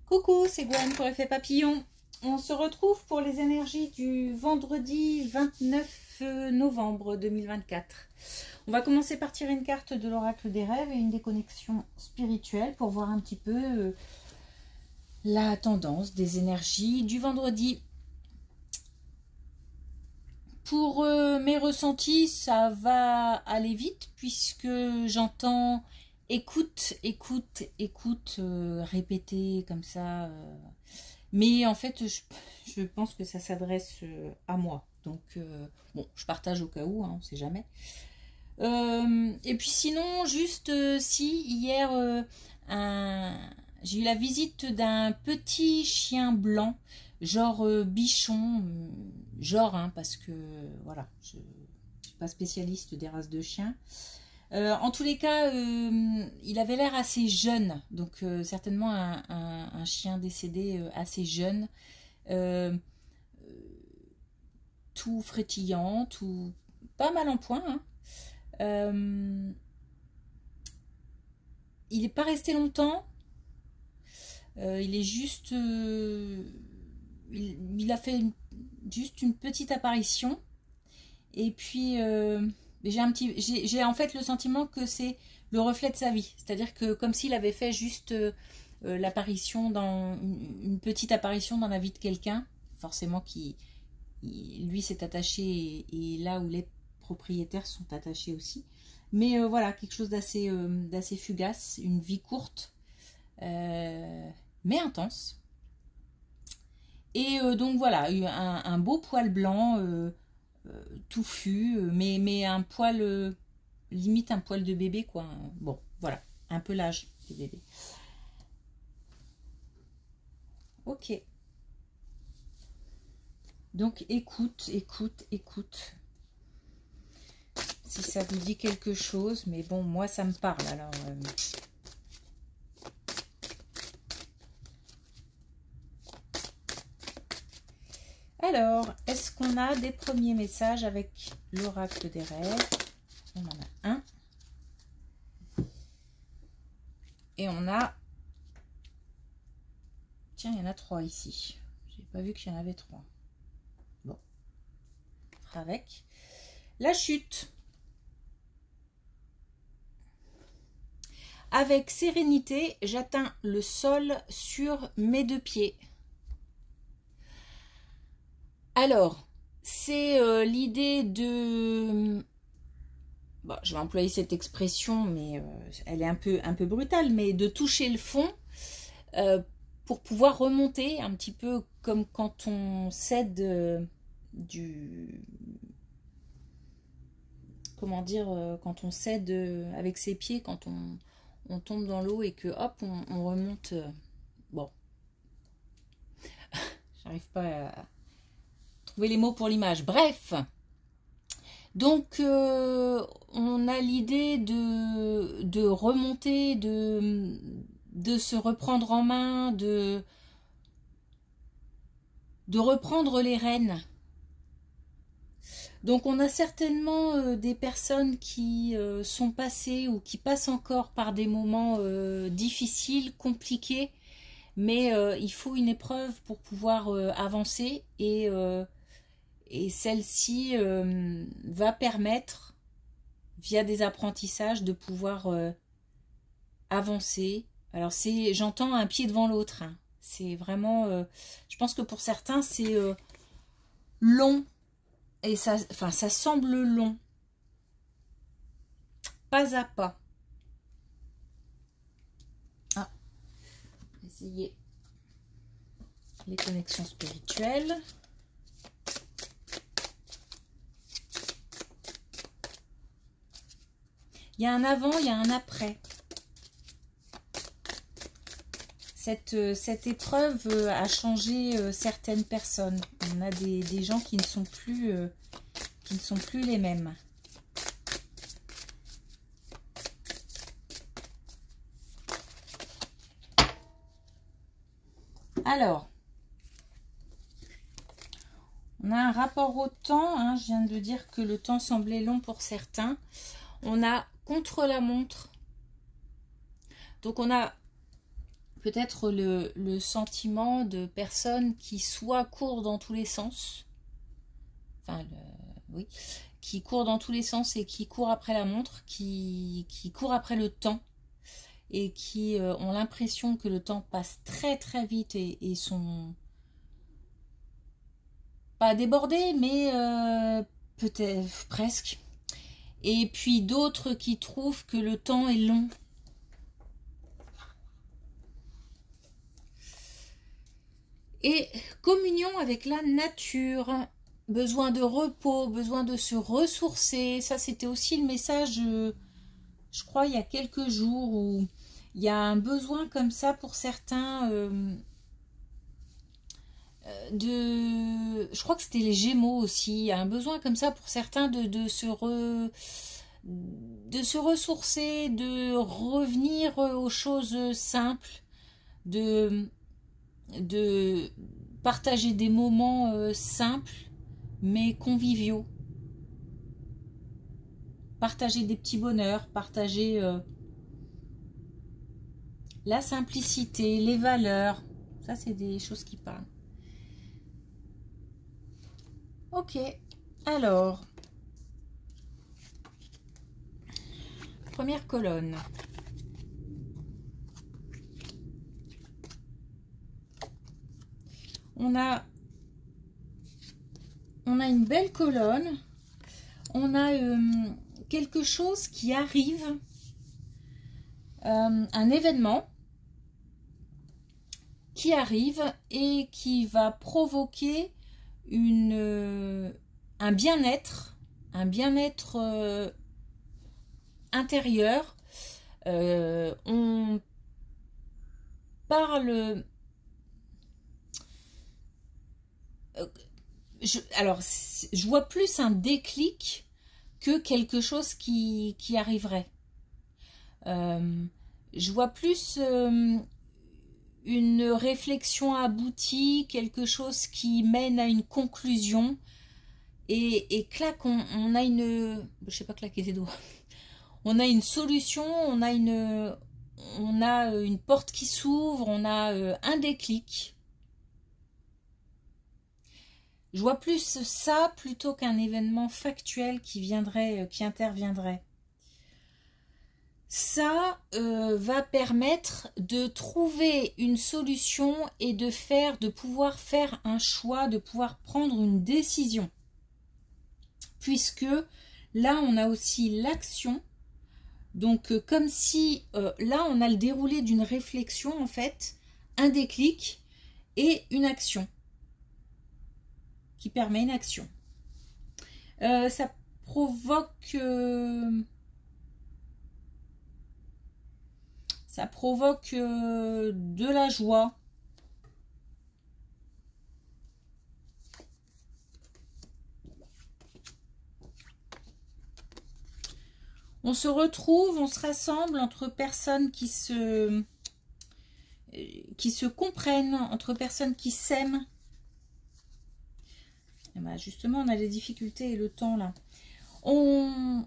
Coucou, c'est Gwen pour Effet Papillon. On se retrouve pour les énergies du vendredi 29 novembre 2024. On va commencer par tirer une carte de l'oracle des rêves et une des connexions spirituelles pour voir un petit peu la tendance des énergies du vendredi. Pour mes ressentis, ça va aller vite puisque j'entends écoute, écoute, écoute, répéter comme ça. Mais en fait, je pense que ça s'adresse à moi. Donc, bon, je partage au cas où, hein, on ne sait jamais. Et puis sinon, juste si hier, j'ai eu la visite d'un petit chien blanc, genre bichon, genre, hein, parce que, voilà, je ne suis pas spécialiste des races de chiens. En tous les cas, il avait l'air assez jeune, donc certainement un chien décédé assez jeune, tout frétillant, tout pas mal en point. Hein. Il n'est pas resté longtemps, il est juste, il a fait juste une petite apparition, et puis j'ai en fait le sentiment que c'est le reflet de sa vie, c'est-à-dire que comme s'il avait fait juste l'apparition une petite apparition dans la vie de quelqu'un, forcément qui lui s'est attaché et là où les propriétaires sont attachés aussi, mais voilà, quelque chose d'assez fugace, une vie courte mais intense, et donc voilà, un beau poil blanc touffu, mais un poil, limite un poil de bébé, quoi. Bon, voilà, un peu l'âge du bébé. Ok. Donc, écoute, écoute, écoute. Si ça vous dit quelque chose, mais bon, moi, ça me parle, alors... Alors, est-ce qu'on a des premiers messages avec l'oracle des rêves? On en a un. Et on a... Tiens, il y en a 3 ici. J'ai pas vu qu'il y en avait 3. Bon. Avec. La chute. Avec sérénité, j'atteins le sol sur mes 2 pieds. Alors, c'est l'idée de... Bon, je vais employer cette expression, mais elle est un peu brutale, mais de toucher le fond pour pouvoir remonter un petit peu comme quand on cède comment dire, quand on cède avec ses pieds, quand on tombe dans l'eau et que hop, on remonte. Bon, j'arrive pas à trouver les mots pour l'image. Bref, donc on a l'idée de remonter, de se reprendre en main, de reprendre les rênes. Donc on a certainement des personnes qui sont passées ou qui passent encore par des moments difficiles, compliqués, mais il faut une épreuve pour pouvoir avancer, et celle-ci va permettre, via des apprentissages, de pouvoir avancer. Alors j'entends un pied devant l'autre, hein. C'est vraiment, je pense que pour certains c'est long, et ça semble long, pas à pas. Ah, essayez les connexions spirituelles. Il y a un avant, il y a un après. Cette épreuve a changé certaines personnes. On a des gens qui ne sont plus les mêmes. Alors, on a un rapport au temps, hein. Je viens de dire que le temps semblait long pour certains. On a contre la montre. Donc on a peut-être le sentiment de personnes qui soit courent dans tous les sens, enfin, oui, qui courent dans tous les sens et qui courent après la montre, qui courent après le temps, et qui ont l'impression que le temps passe très très vite et sont pas débordés, mais peut-être presque. Et puis d'autres qui trouvent que le temps est long. Et communion avec la nature, besoin de repos, besoin de se ressourcer. Ça, c'était aussi le message, je crois, il y a quelques jours, où il y a un besoin comme ça pour certains je crois que c'était les Gémeaux aussi. Il y a un besoin comme ça pour certains de se ressourcer, de revenir aux choses simples, de partager des moments simples mais conviviaux. Partager des petits bonheurs, partager la simplicité, les valeurs. Ça, c'est des choses qui parlent. Ok, alors, première colonne. On a une belle colonne. On a quelque chose qui arrive, un événement qui arrive et qui va provoquer un bien-être intérieur. On parle... je vois plus un déclic que quelque chose qui arriverait. Je vois plus une réflexion aboutie, quelque chose qui mène à une conclusion, et clac, on a une... Je sais pas claquer des doigts. On a une solution, on a une porte qui s'ouvre, on a un déclic. Je vois plus ça plutôt qu'un événement factuel qui interviendrait. Ça va permettre de trouver une solution et de pouvoir faire un choix, de pouvoir prendre une décision. Puisque là, on a aussi l'action. Donc, comme si là, on a le déroulé d'une réflexion, en fait, un déclic et une action qui permet une action. Ça provoque de la joie. On se retrouve, on se rassemble entre personnes qui se comprennent, entre personnes qui s'aiment. Ben justement, on a les difficultés et le temps là. On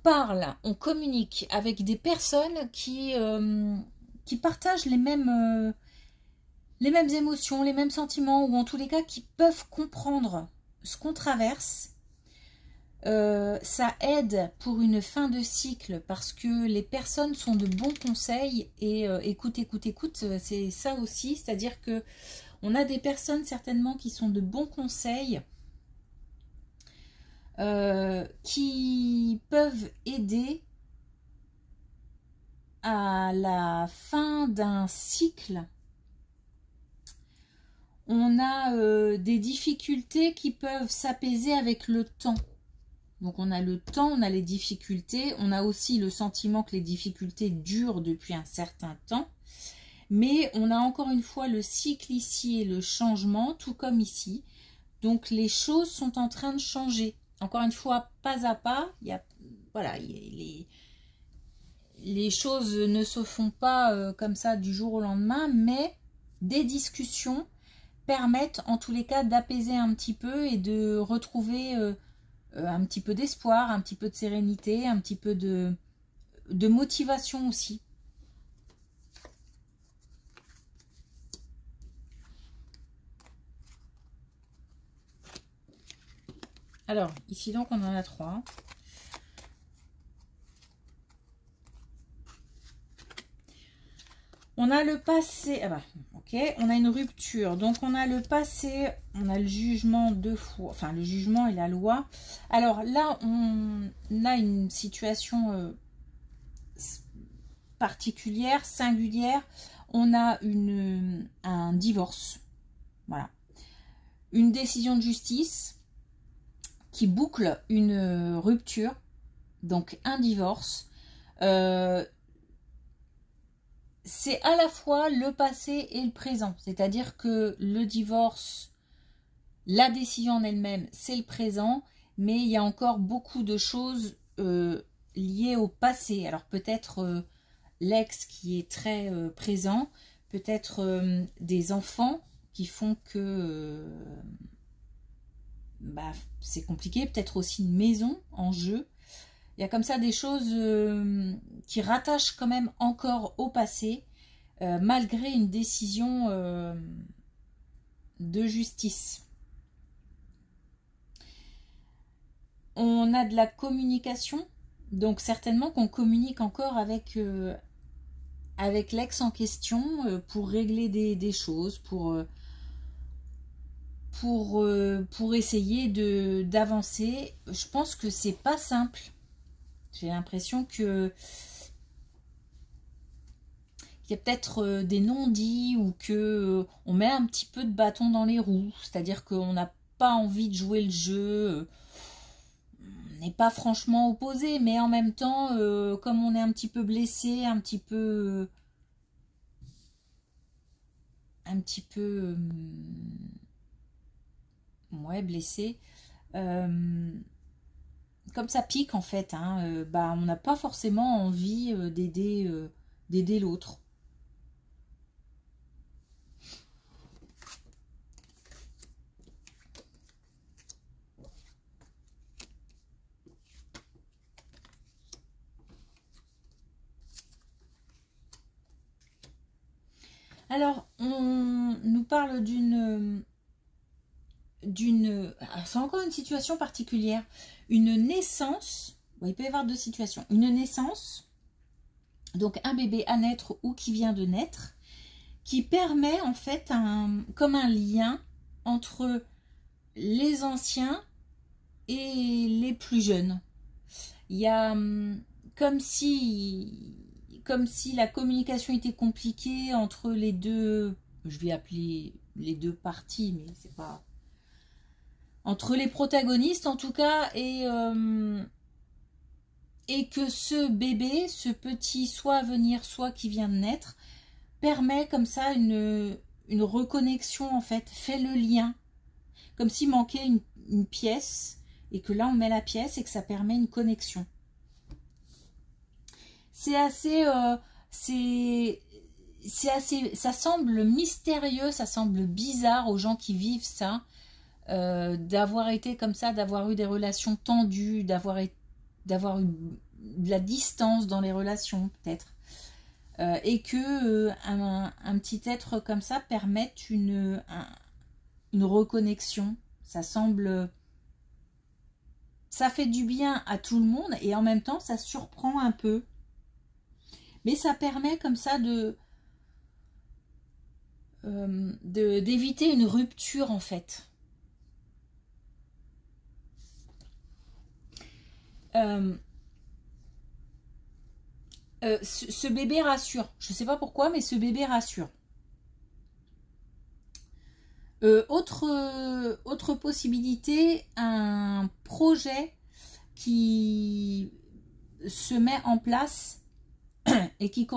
parle, on communique avec des personnes qui partagent les mêmes émotions, les mêmes sentiments, ou en tous les cas qui peuvent comprendre ce qu'on traverse. Ça aide pour une fin de cycle parce que les personnes sont de bons conseils et écoute, c'est ça aussi, c'est-à-dire que on a des personnes certainement qui sont de bons conseils, qui peuvent aider à la fin d'un cycle. On a des difficultés qui peuvent s'apaiser avec le temps. Donc on a le temps, on a les difficultés, on a aussi le sentiment que les difficultés durent depuis un certain temps. Mais on a encore une fois le cycle ici et le changement, tout comme ici. Donc les choses sont en train de changer. Encore une fois, pas à pas. Voilà, les choses ne se font pas comme ça du jour au lendemain, mais des discussions permettent en tous les cas d'apaiser un petit peu et de retrouver un petit peu d'espoir, un petit peu de sérénité, un petit peu de motivation aussi. Alors, ici donc, on en a 3. On a le passé, ah bah, ok, on a une rupture, donc on a le passé, on a le jugement 2 fois, enfin le jugement et la loi. Alors là, on a une situation particulière, singulière, on a un divorce, voilà. Une décision de justice qui boucle une rupture, donc un divorce. C'est à la fois le passé et le présent. C'est-à-dire que le divorce, la décision en elle-même, c'est le présent, mais il y a encore beaucoup de choses liées au passé. Alors peut-être l'ex qui est très présent, peut-être des enfants qui font que bah, c'est compliqué, peut-être aussi une maison en jeu. Il y a comme ça des choses qui rattachent quand même encore au passé, malgré une décision de justice. On a de la communication, donc certainement qu'on communique encore avec l'ex en question pour régler des choses, pour essayer d'avancer. Je pense que c'est pas simple. J'ai l'impression que il y a peut-être des non-dits ou que on met un petit peu de bâton dans les roues, c'est-à-dire qu'on n'a pas envie de jouer le jeu, on n'est pas franchement opposé, mais en même temps, comme on est un petit peu blessé, un petit peu, ouais, blessé, comme ça pique en fait, hein, bah, on n'a pas forcément envie d'aider l'autre. Alors, on nous parle c'est encore une situation particulière, une naissance. Bon, il peut y avoir 2 situations, une naissance, donc un bébé à naître ou qui vient de naître, qui permet en fait comme un lien entre les anciens et les plus jeunes. Il y a comme si la communication était compliquée entre les deux, je vais appeler les deux parties, mais c'est pas... Entre les protagonistes en tout cas, et que ce bébé, ce petit soit à venir, soit qui vient de naître, permet comme ça une reconnexion en fait, fait le lien. Comme s'il manquait une pièce, et que là on met la pièce et que ça permet une connexion. C'est assez... ça semble mystérieux, ça semble bizarre aux gens qui vivent ça, d'avoir été comme ça, d'avoir eu des relations tendues, d'avoir eu de la distance dans les relations peut-être, et que un petit être comme ça permette une reconnexion. Ça semble... Ça fait du bien à tout le monde et en même temps ça surprend un peu. Mais ça permet comme ça d'éviter une rupture en fait. Ce bébé rassure. Je ne sais pas pourquoi, mais ce bébé rassure. Autre possibilité, un projet qui se met en place et qui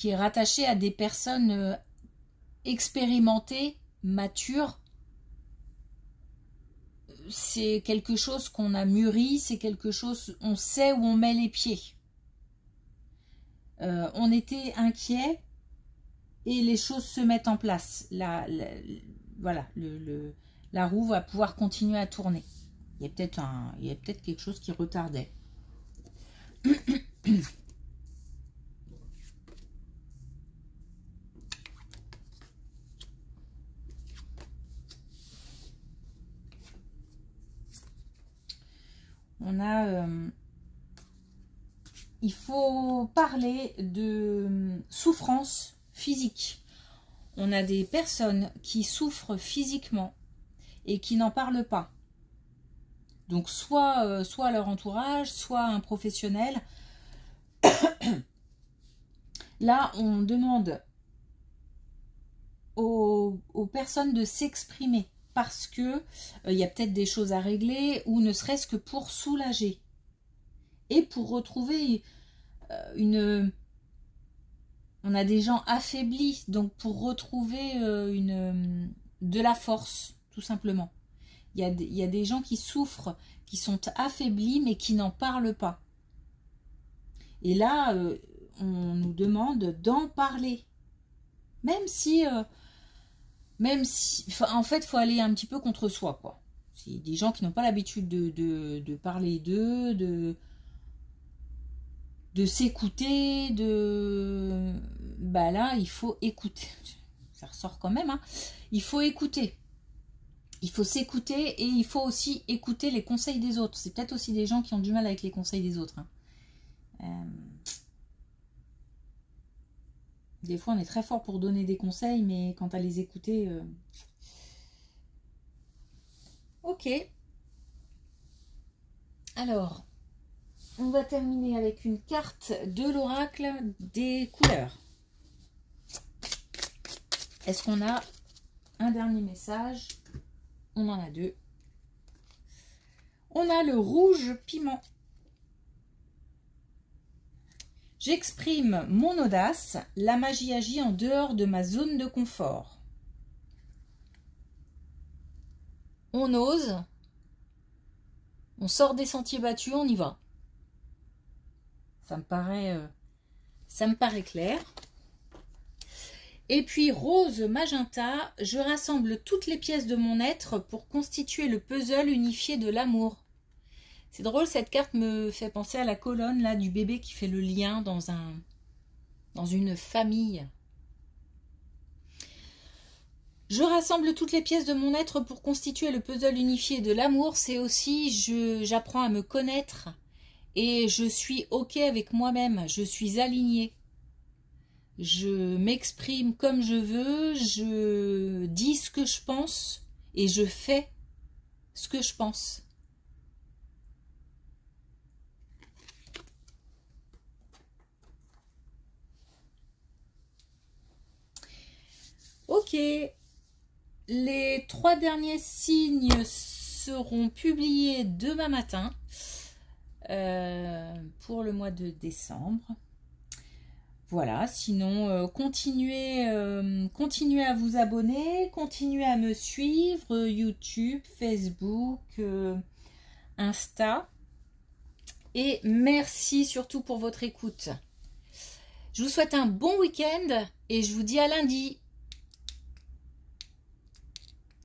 est rattaché à des personnes expérimentées, matures. C'est quelque chose qu'on a mûri, c'est quelque chose, on sait où on met les pieds. On était inquiet et les choses se mettent en place. Voilà, la roue va pouvoir continuer à tourner. Il y a peut-être quelque chose qui retardait. il faut parler de souffrance physique. On a des personnes qui souffrent physiquement et qui n'en parlent pas. Donc soit à leur entourage, soit à un professionnel. Là, on demande aux personnes de s'exprimer parce que il y a peut-être des choses à régler ou ne serait-ce que pour soulager et pour retrouver on a des gens affaiblis, donc pour retrouver de la force, tout simplement. Il y a des gens qui souffrent, qui sont affaiblis, mais qui n'en parlent pas. Et là, on nous demande d'en parler. Même si en fait, il faut aller un petit peu contre soi, quoi. C'est des gens qui n'ont pas l'habitude de parler d'eux, de s'écouter, bah là, il faut écouter. Ça ressort quand même, hein. Il faut écouter. Il faut s'écouter et il faut aussi écouter les conseils des autres. C'est peut-être aussi des gens qui ont du mal avec les conseils des autres, hein. Des fois, on est très fort pour donner des conseils, mais quant à les écouter... Ok. Alors, on va terminer avec une carte de l'oracle des couleurs. Est-ce qu'on a un dernier message? On en a deux. On a le rouge piment. J'exprime mon audace. La magie agit en dehors de ma zone de confort. On ose. On sort des sentiers battus, on y va. Ça me paraît clair. Et puis rose magenta, je rassemble toutes les pièces de mon être pour constituer le puzzle unifié de l'amour. C'est drôle, cette carte me fait penser à la colonne là du bébé qui fait le lien dans une famille. Je rassemble toutes les pièces de mon être pour constituer le puzzle unifié de l'amour. C'est aussi, j'apprends à me connaître et je suis OK avec moi-même. Je suis alignée. Je m'exprime comme je veux, je dis ce que je pense et je fais ce que je pense. Ok, les 3 derniers signes seront publiés demain matin pour le mois de décembre. Voilà, sinon continuez à vous abonner, continuez à me suivre, YouTube, Facebook, Insta. Et merci surtout pour votre écoute. Je vous souhaite un bon week-end et je vous dis à lundi.